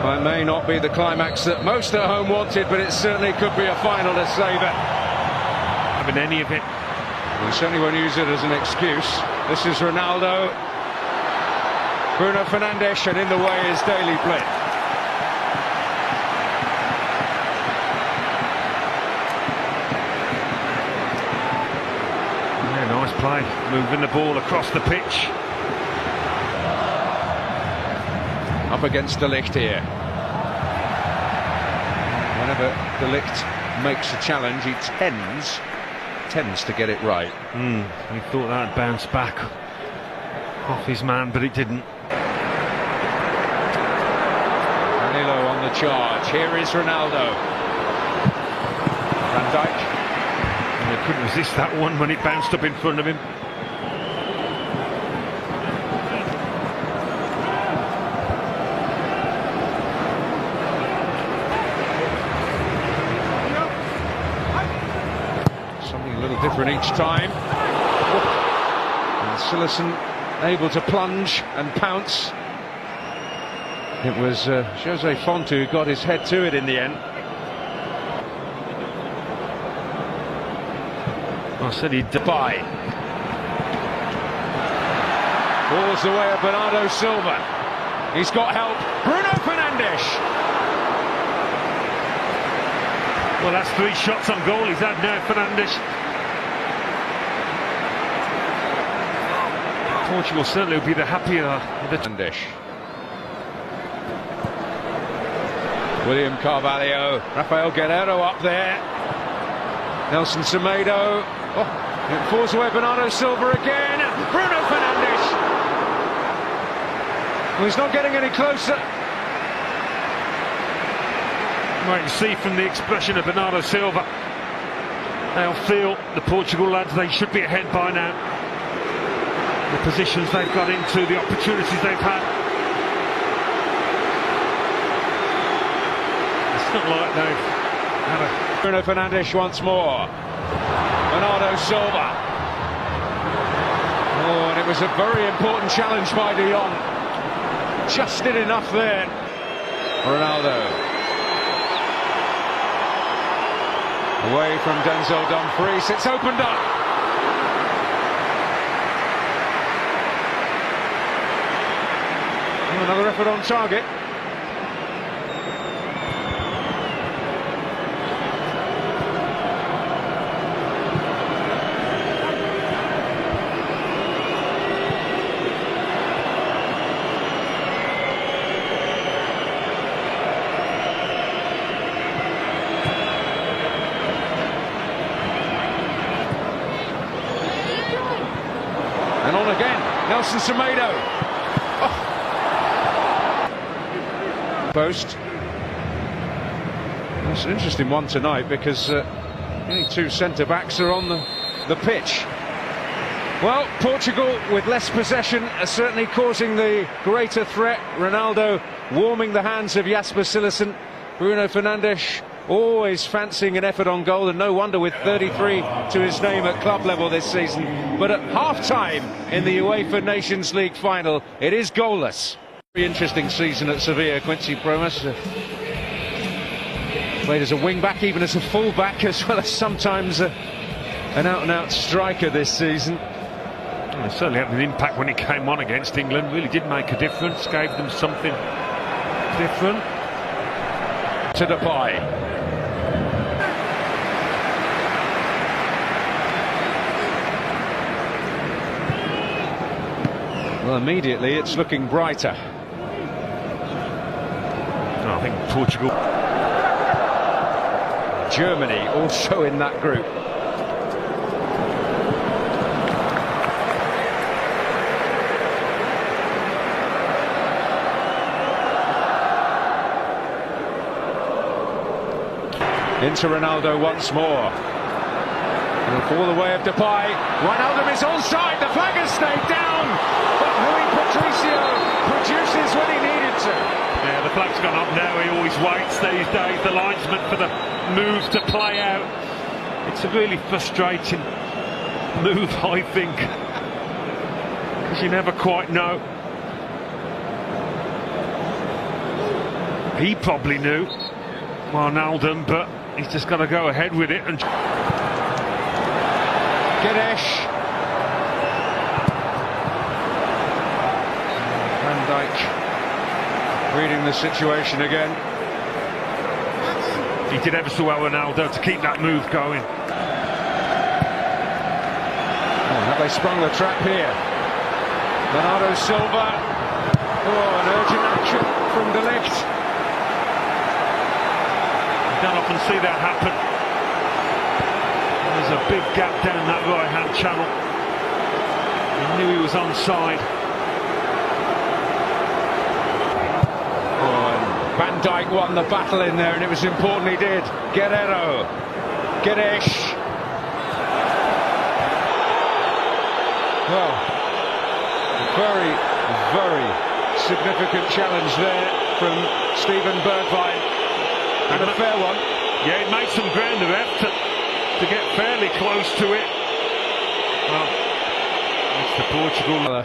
Well, it may not be the climax that most at home wanted, but it certainly could be a final to savour. Having any of it. We certainly won't use it as an excuse. This is Ronaldo. Bruno Fernandes, and in the way is Daily Blind. Yeah, nice play, moving the ball across the pitch. Up against De Ligt here. Whenever De Ligt makes a challenge, he tends to get it right. He thought that'd bounce back off his man, but it didn't. Danilo on the charge. Here is Ronaldo. Van Dijk. And they couldn't resist that one when it bounced up in front of him. Something a little different each time. And Cillessen able to plunge and pounce. It was Jose Fontu who got his head to it in the end. I said he'd Depay. Balls the way of Bernardo Silva. He's got help. Bruno Fernandes. Well, that's 3 shots on goal he's had now, Fernandes. Portugal certainly will be the happier of the Fernandes. William Carvalho, Rafael Guerreiro up there. Nelson Semedo. Oh, it falls away. Bernardo Silva again. Bruno Fernandes. Well, he's not getting any closer. Well, you see from the expression of Bernardo Silva, they'll feel, the Portugal lads, they should be ahead by now. The positions they've got into, the opportunities they've had. It's not like they've had a... Bruno Fernandes once more. Bernardo Silva. Oh, and it was a very important challenge by De Jong. Just did enough there. Ronaldo. Away from Denzel Dumfries. It's opened up. Another effort on target. And on again, Nelson Semedo. Oh. Post. It's an interesting one tonight because only 2 centre-backs are on the pitch. Well, Portugal with less possession are certainly causing the greater threat. Ronaldo warming the hands of Jasper Cillessen. Bruno Fernandes always fancying an effort on goal, and no wonder with 33 to his name at club level this season. But at half-time in the UEFA Nations League final, it is goalless. Very interesting season at Sevilla. Quincy Promes played as a wing-back, even as a full-back, as well as sometimes an out-and-out striker this season. Well, it certainly had an impact when he came on against England. Really did make a difference, gave them something different. To Depay. Well, immediately it's looking brighter. I think Portugal. Germany also in that group. Into Ronaldo once more. It'll fall the way of Depay. Ronaldo is onside. The flag has stayed down. But Rui Patricio produces when he needed to. Yeah, the flag's gone up now. He always waits these days, the linesman, for the move to play out. It's a really frustrating move, I think, because you never quite know. He probably knew, Wijnaldum, but he's just got to go ahead with it. And Guedes. Van Dijk reading the situation again. He did ever so well, Ronaldo, to keep that move going. Oh, have they sprung the trap here? Bernardo Silva. Oh, an urgent action from De Ligt. You don't often see that happen. There's a big gap down that right-hand channel. He knew he was onside. Oh, and Van Dijk won the battle in there, and it was important he did. Guerrero. Guedes. Well, very, very significant challenge there from Steven Bergwijn, and a fair one. Yeah, he made some ground of effort to get fairly close to it. Well, it's the Portugal.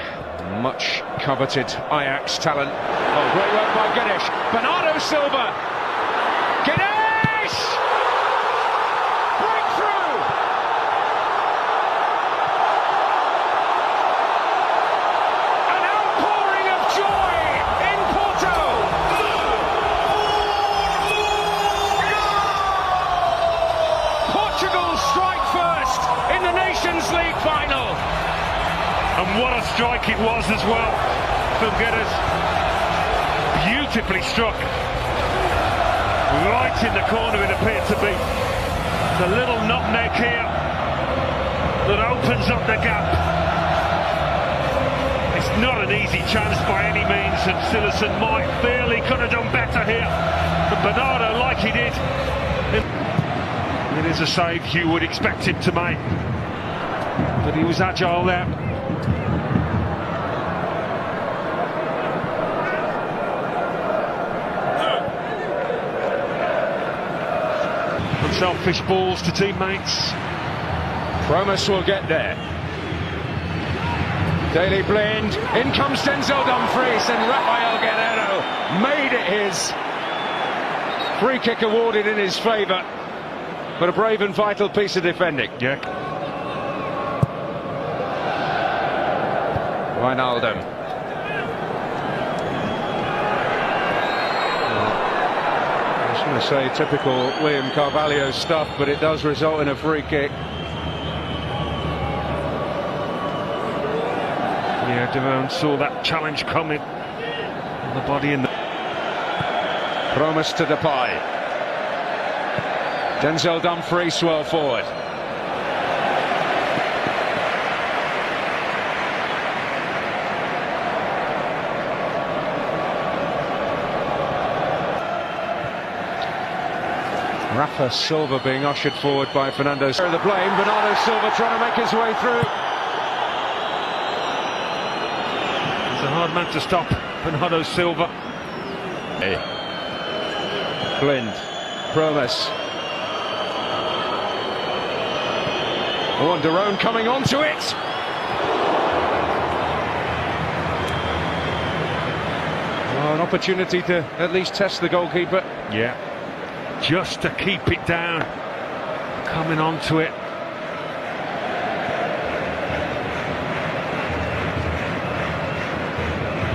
Much coveted Ajax talent. Oh, great work by Guedes. Bernardo Silva. Guedes! Breakthrough! An outpouring of joy in Porto. Portugal strike first in the Nations League final. And what a strike it was as well from Guedes. Beautifully struck. Right in the corner it appeared to be. The little nutmeg here that opens up the gap. It's not an easy chance by any means, and Cillessen might feel he could have done better here. But Bernardo, like he did, it is a save you would expect him to make. But he was agile there. Unselfish balls to teammates. Promise will get there. Daley Blind. In comes Denzel Dumfries, and Rafael Guerrero made it his. Free kick awarded in his favour, but a brave and vital piece of defending. Yeah. Wijnaldum. I was going to say typical William Carvalho stuff, but it does result in a free kick. Yeah, Devon saw that challenge coming. And the body in the... Promise to Depay. Denzel Dumfries well forward. Rafa Silva being ushered forward by Fernando. The blame, Bernardo Silva trying to make his way through. He's a hard man to stop, Bernardo Silva. Hey. Blind, Promise. Oh, and Daron coming onto it. Oh, an opportunity to at least test the goalkeeper. Yeah. Just to keep it down, coming onto it.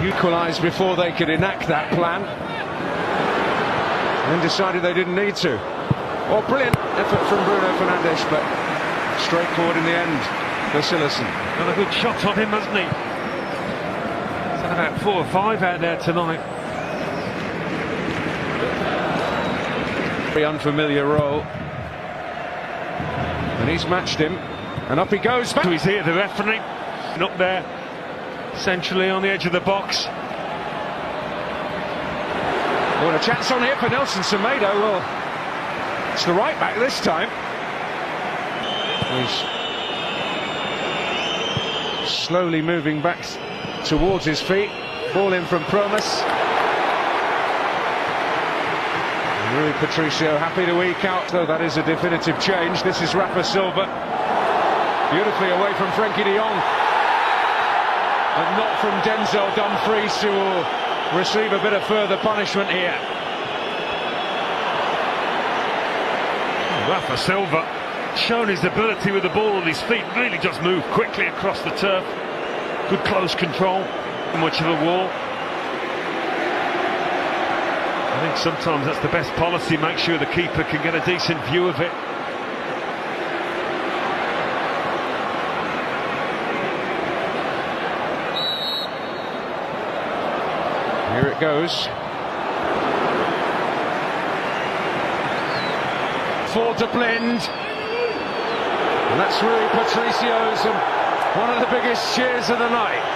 Equalised before they could enact that plan, and then decided they didn't need to. Oh, brilliant effort from Bruno Fernandes, but straightforward in the end for Cillessen. Got a good shot on him, hasn't he? He's had about 4 or 5 out there tonight. Very unfamiliar role, and he's matched him, and up he goes back. He's here, the referee, and up there centrally on the edge of the box. Oh, and a chance on here for Nelson Semedo. Well, it's the right back this time. He's slowly moving back towards his feet. Ball in from Promise. Rui Patricio happy to eke out, though that is a definitive change. This is Rafa Silva, beautifully away from Frenkie de Jong, but not from Denzel Dumfries, who will receive a bit of further punishment here. Rafa Silva shown his ability with the ball on his feet, really just moved quickly across the turf. Good close control, not much of a wall. I think sometimes that's the best policy, make sure the keeper can get a decent view of it. Here it goes. For De Blind. And that's Rui Patricio's and one of the biggest cheers of the night.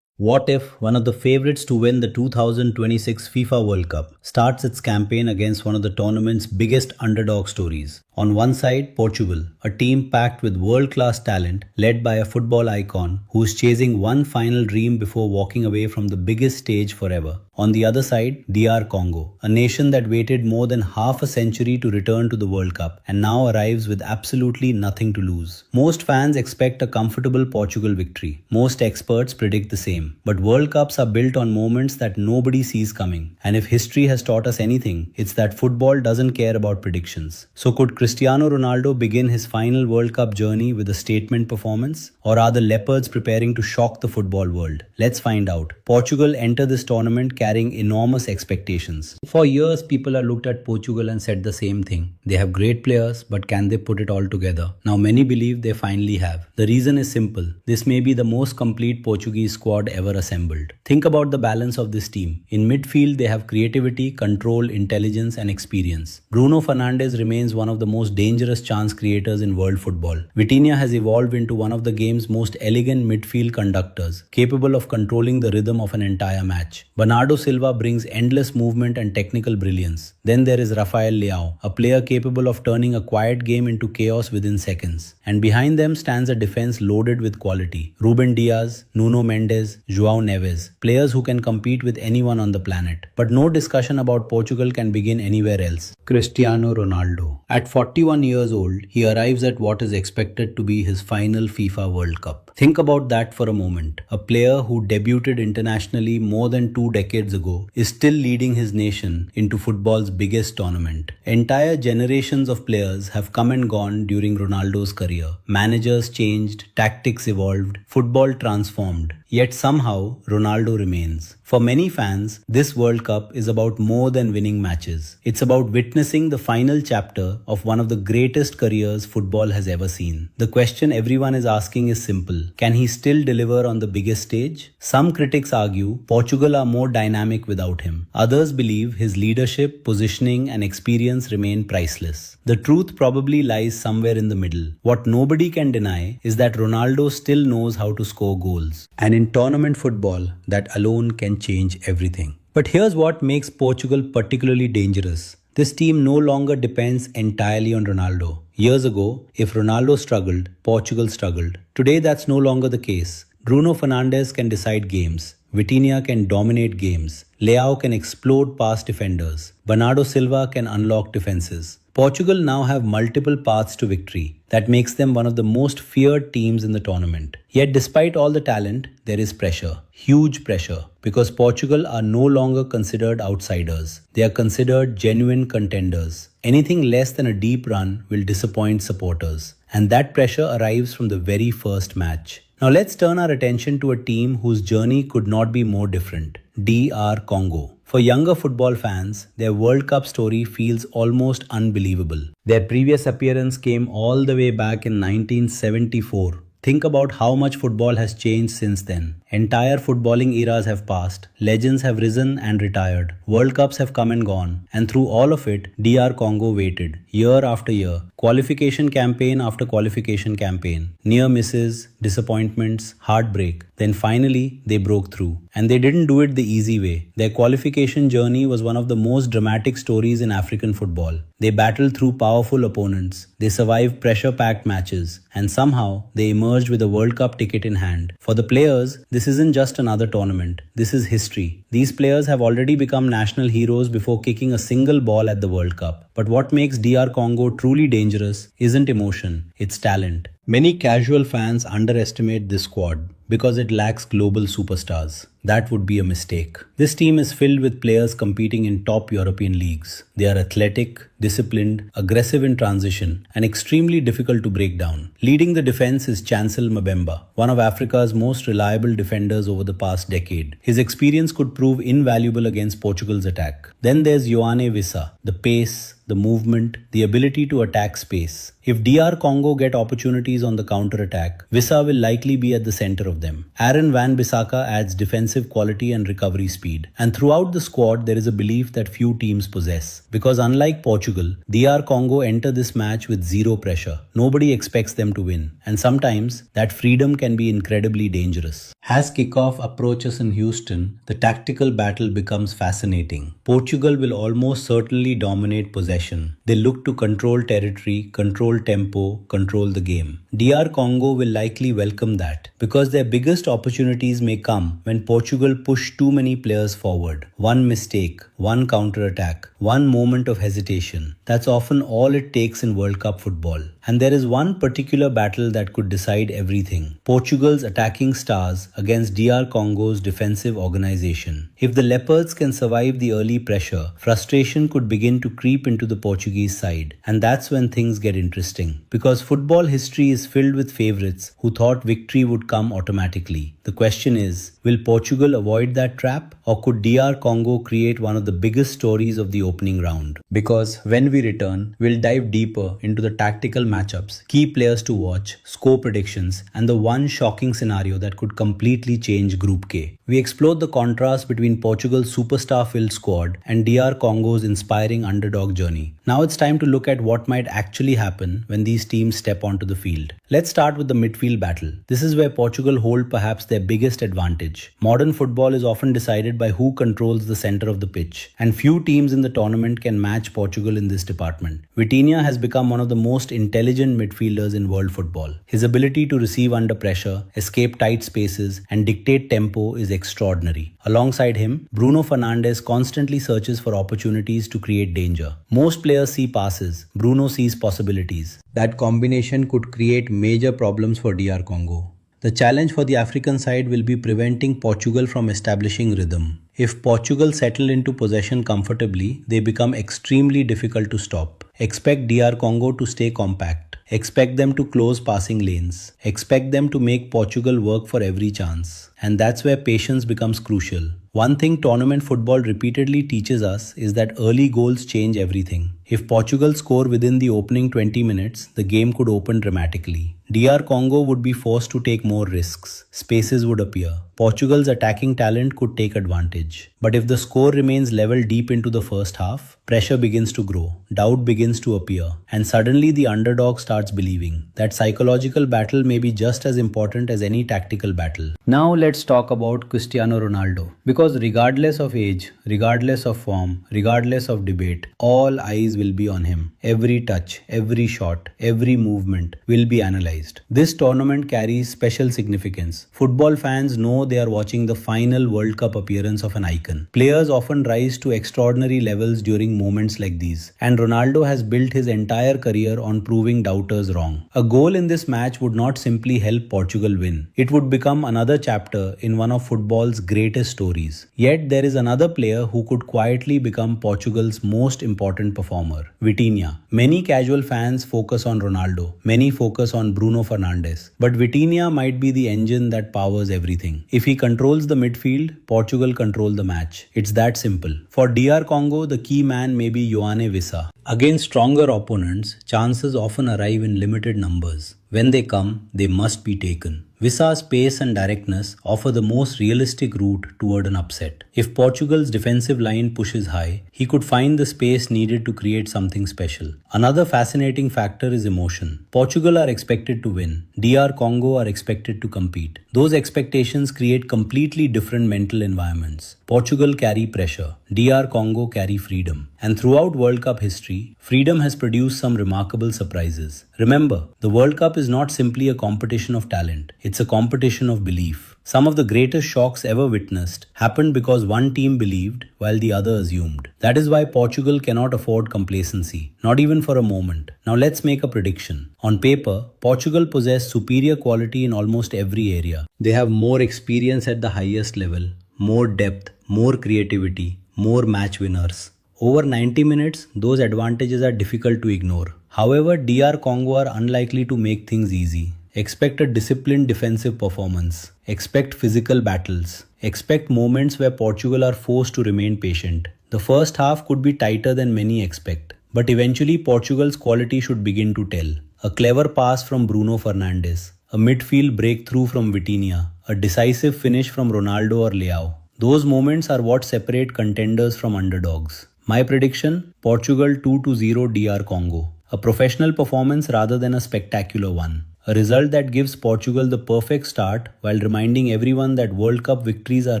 What if one of the favourites to win the 2026 FIFA World Cup starts its campaign against one of the tournament's biggest underdog stories? On one side, Portugal, a team packed with world-class talent led by a football icon who's chasing one final dream before walking away from the biggest stage forever. On the other side, DR Congo, a nation that waited more than half a century to return to the World Cup and now arrives with absolutely nothing to lose. Most fans expect a comfortable Portugal victory. Most experts predict the same. But World Cups are built on moments that nobody sees coming. And if history has taught us anything, it's that football doesn't care about predictions. So could Cristiano Ronaldo begin his final World Cup journey with a statement performance? Or are the Leopards preparing to shock the football world? Let's find out. Portugal enter this tournament carrying enormous expectations. For years, people have looked at Portugal and said the same thing. They have great players, but can they put it all together? Now many believe they finally have. The reason is simple. This may be the most complete Portuguese squad ever assembled. Think about the balance of this team. In midfield, they have creativity, control, intelligence, and experience. Bruno Fernandes remains one of the most dangerous chance creators in world football. Vitinha has evolved into one of the game's most elegant midfield conductors, capable of controlling the rhythm of an entire match. Bernardo Silva brings endless movement and technical brilliance. Then there is Rafael Leao, a player capable of turning a quiet game into chaos within seconds. And behind them stands a defense loaded with quality. Ruben Diaz, Nuno Mendes, João Neves, players who can compete with anyone on the planet. But no discussion about Portugal can begin anywhere else. Cristiano Ronaldo. At 41 years old, he arrives at what is expected to be his final FIFA World Cup. Think about that for a moment. A player who debuted internationally more than 2 decades ago is still leading his nation into football's biggest tournament. Entire generations of players have come and gone during Ronaldo's career. Managers changed, tactics evolved, football transformed. Yet somehow, Ronaldo remains. For many fans, this World Cup is about more than winning matches. It's about witnessing the final chapter of one of the greatest careers football has ever seen. The question everyone is asking is simple. Can he still deliver on the biggest stage? Some critics argue Portugal are more dynamic without him. Others believe his leadership, positioning, and experience remain priceless. The truth probably lies somewhere in the middle. What nobody can deny is that Ronaldo still knows how to score goals. And in tournament football, that alone can change everything. But here's what makes Portugal particularly dangerous. This team no longer depends entirely on Ronaldo. Years ago, if Ronaldo struggled, Portugal struggled. Today, that's no longer the case. Bruno Fernandes can decide games. Vitinha can dominate games. Leao can explode past defenders. Bernardo Silva can unlock defenses. Portugal now have multiple paths to victory. That makes them one of the most feared teams in the tournament. Yet despite all the talent, there is pressure. Huge pressure. Because Portugal are no longer considered outsiders. They are considered genuine contenders. Anything less than a deep run will disappoint supporters. And that pressure arrives from the very first match. Now let's turn our attention to a team whose journey could not be more different. DR Congo. For younger football fans, their World Cup story feels almost unbelievable. Their previous appearance came all the way back in 1974. Think about how much football has changed since then. Entire footballing eras have passed, legends have risen and retired, World Cups have come and gone, and through all of it, DR Congo waited, year after year, qualification campaign after qualification campaign, near misses, disappointments, heartbreak. Then finally, they broke through. And they didn't do it the easy way. Their qualification journey was one of the most dramatic stories in African football. They battled through powerful opponents, they survived pressure-packed matches, and somehow they emerged with a World Cup ticket in hand. For the players, this isn't just another tournament. This is history. These players have already become national heroes before kicking a single ball at the World Cup. But what makes DR Congo truly dangerous isn't emotion, it's talent. Many casual fans underestimate this squad. because it lacks global superstars. That would be a mistake. This team is filled with players competing in top European leagues. They are athletic, disciplined, aggressive in transition, and extremely difficult to break down. Leading the defense is Chancel Mbemba, one of Africa's most reliable defenders over the past decade. His experience could prove invaluable against Portugal's attack. Then there's Yoane Wissa, the pace, the movement, the ability to attack space. If DR Congo get opportunities on the counter-attack, Wissa will likely be at the center of them. Aaron Wan-Bissaka adds defensive quality and recovery speed. And throughout the squad, there is a belief that few teams possess. Because unlike Portugal, DR Congo enter this match with zero pressure. Nobody expects them to win. And sometimes, that freedom can be incredibly dangerous. As kickoff approaches in Houston, the tactical battle becomes fascinating. Portugal will almost certainly dominate possession. They look to control territory, control tempo, control the game. DR Congo will likely welcome that because their biggest opportunities may come when Portugal push too many players forward. One mistake, one counter-attack, one moment of hesitation. That's often all it takes in World Cup football. And there is one particular battle that could decide everything. Portugal's attacking stars against DR Congo's defensive organization. If the Leopards can survive the early pressure, frustration could begin to creep into the Portuguese side. And that's when things get interesting. Because football history is filled with favorites who thought victory would come automatically. The question is, will Portugal avoid that trap? Or could DR Congo create one of the biggest stories of the opening round? Because when we return, we'll dive deeper into the tactical matchups, key players to watch, score predictions, and the one shocking scenario that could completely change Group K. We explored the contrast between Portugal's superstar-filled squad and DR Congo's inspiring underdog journey. Now it's time to look at what might actually happen when these teams step onto the field. Let's start with the midfield battle. This is where Portugal hold perhaps their biggest advantage. Modern football is often decided by who controls the center of the pitch, and few teams in the tournament can match Portugal in this department. Vitinha has become one of the most intelligent midfielders in world football. His ability to receive under pressure, escape tight spaces, and dictate tempo is extraordinary. Alongside him, Bruno Fernandes constantly searches for opportunities to create danger. Most players see passes, Bruno sees possibilities. That combination could create major problems for DR Congo. The challenge for the African side will be preventing Portugal from establishing rhythm. If Portugal settle into possession comfortably, they become extremely difficult to stop. Expect DR Congo to stay compact. Expect them to close passing lanes. Expect them to make Portugal work for every chance. And that's where patience becomes crucial. One thing tournament football repeatedly teaches us is that early goals change everything. If Portugal score within the opening 20 minutes, the game could open dramatically. DR Congo would be forced to take more risks. Spaces would appear. Portugal's attacking talent could take advantage. But if the score remains level deep into the first half, pressure begins to grow, doubt begins to appear, and suddenly the underdog starts believing. That psychological battle may be just as important as any tactical battle. Now let's talk about Cristiano Ronaldo. Because regardless of age, regardless of form, regardless of debate, all eyes will be on him. Every touch, every shot, every movement will be analyzed. This tournament carries special significance. Football fans know they are watching the final World Cup appearance of an icon. Players often rise to extraordinary levels during moments like these, and Ronaldo has built his entire career on proving doubters wrong. A goal in this match would not simply help Portugal win. It would become another chapter in one of football's greatest stories. Yet there is another player who could quietly become Portugal's most important performer, Vitinha. Many casual fans focus on Ronaldo. Many focus on Bruno Fernandes. But Vitinha might be the engine that powers everything. If he controls the midfield, Portugal control the match. It's that simple. For DR Congo, the key man may be Yoane Wissa. Against stronger opponents, chances often arrive in limited numbers. When they come, they must be taken. Vissa's pace and directness offer the most realistic route toward an upset. If Portugal's defensive line pushes high, he could find the space needed to create something special. Another fascinating factor is emotion. Portugal are expected to win. DR Congo are expected to compete. Those expectations create completely different mental environments. Portugal carry pressure. DR Congo carry freedom. And throughout World Cup history, freedom has produced some remarkable surprises. Remember, the World Cup is not simply a competition of talent. It's a competition of belief. Some of the greatest shocks ever witnessed happened because one team believed while the other assumed. That is why Portugal cannot afford complacency, not even for a moment. Now let's make a prediction. On paper, Portugal possess superior quality in almost every area. They have more experience at the highest level, more depth, more creativity, more match winners. Over 90 minutes, those advantages are difficult to ignore. However, DR Congo are unlikely to make things easy. Expect a disciplined defensive performance. Expect physical battles. Expect moments where Portugal are forced to remain patient. The first half could be tighter than many expect. But eventually Portugal's quality should begin to tell. A clever pass from Bruno Fernandes. A midfield breakthrough from Vitinha. A decisive finish from Ronaldo or Leao. Those moments are what separate contenders from underdogs. My prediction, Portugal 2-0 DR Congo. A professional performance rather than a spectacular one. A result that gives Portugal the perfect start while reminding everyone that World Cup victories are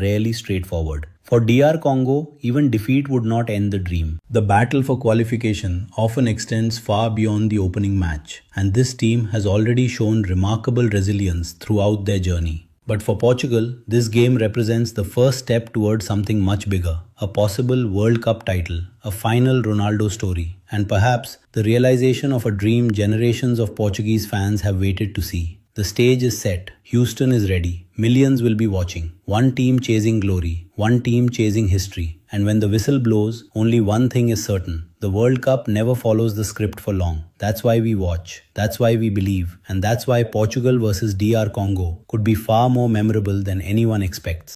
rarely straightforward. For DR Congo, even defeat would not end the dream. The battle for qualification often extends far beyond the opening match, and this team has already shown remarkable resilience throughout their journey. But for Portugal, this game represents the first step towards something much bigger, a possible World Cup title, a final Ronaldo story, and perhaps the realization of a dream generations of Portuguese fans have waited to see. The stage is set, Houston is ready, millions will be watching, one team chasing glory, one team chasing history, and when the whistle blows, only one thing is certain. The World Cup never follows the script for long. That's why we watch, that's why we believe, and that's why Portugal versus DR Congo could be far more memorable than anyone expects.